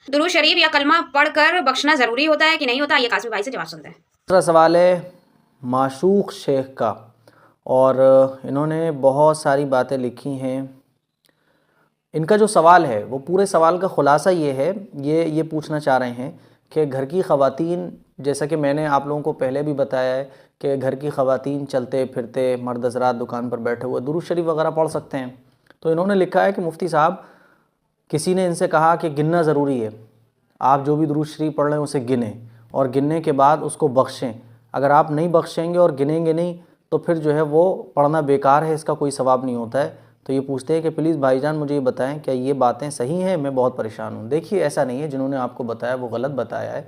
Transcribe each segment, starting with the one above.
दुरूद शरीफ या कलमा पढ़कर बख्शना ज़रूरी होता है कि नहीं होता? ये कासिम भाई से जवाब सुनते हैं। दूसरा सवाल है माशूक शेख का, और इन्होंने बहुत सारी बातें लिखी हैं। इनका जो सवाल है वो पूरे सवाल का ख़ुलासा ये है, ये पूछना चाह रहे हैं कि घर की ख़वातीन, जैसा कि मैंने आप लोगों को पहले भी बताया है कि घर की ख़वातीन चलते फिरते मर्द हज़रात दुकान पर बैठे हुए दुरूद शरीफ वगैरह पढ़ सकते हैं। तो इन्होंने लिखा है कि मुफ्ती साहब, किसी ने इनसे कहा कि गिनना ज़रूरी है, आप जो भी दुरूद शरीफ पढ़ रहे हैं उसे गिनें और गिनने के बाद उसको बख्शें। अगर आप नहीं बख्शेंगे और गिनेंगे नहीं तो फिर जो है वो पढ़ना बेकार है, इसका कोई सवाब नहीं होता है। तो ये पूछते हैं कि प्लीज़ भाईजान मुझे ये बताएं क्या ये बातें सही हैं, मैं बहुत परेशान हूँ। देखिए, ऐसा नहीं है, जिन्होंने आपको बताया वो गलत बताया है।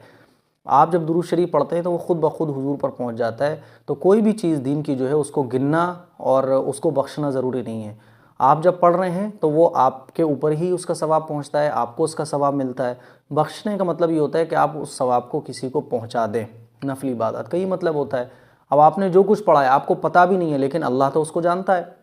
आप जब दुरूद शरीफ पढ़ते हैं तो वो ख़ुद ब खुद हुजूर पर पहुँच जाता है। तो कोई भी चीज़ दीन की जो है उसको गिनना और उसको बख्शना ज़रूरी नहीं है। आप जब पढ़ रहे हैं तो वो आपके ऊपर ही उसका सवाब पहुँचता है, आपको उसका सवाब मिलता है। बख्शने का मतलब ये होता है कि आप उस सवाब को किसी को पहुँचा दें। नफली इबादत का ये मतलब होता है। अब आपने जो कुछ पढ़ा है आपको पता भी नहीं है, लेकिन अल्लाह तो उसको जानता है।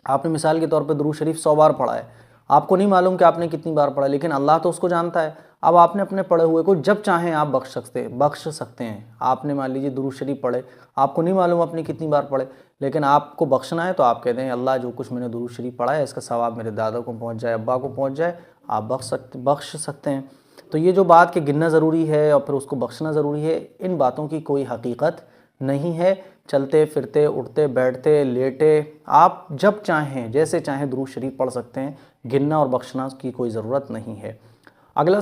आपने मिसाल के तौर पर दुरूद शरीफ 100 बार पढ़ा है, आपको नहीं मालूम कि आपने कितनी बार पढ़ा, लेकिन अल्लाह तो उसको जानता है। अब आपने अपने पढ़े हुए को जब चाहें आप बख्श सकते हैं। आपने मान लीजिए दुरूद शरीफ पढ़े, आपको नहीं मालूम अपनी कितनी बार पढ़े, लेकिन आपको बख्शना है तो आप कहते हैं अल्लाह जो कुछ मैंने दुरूद शरीफ पढ़ा है इसका सवाब मेरे दादा को पहुँच जाए, अब्बा को पहुँच जाए, आप बख्श सकते हैं। तो ये जो बात कि गिनना ज़रूरी है और फिर उसको बख्शना ज़रूरी है, इन बातों की कोई हकीकत नहीं है। चलते फिरते, उठते बैठते, लेटे, आप जब चाहें जैसे चाहें दुरूद शरीफ पढ़ सकते हैं। गिनना और बख्शना की कोई ज़रूरत नहीं है। अगला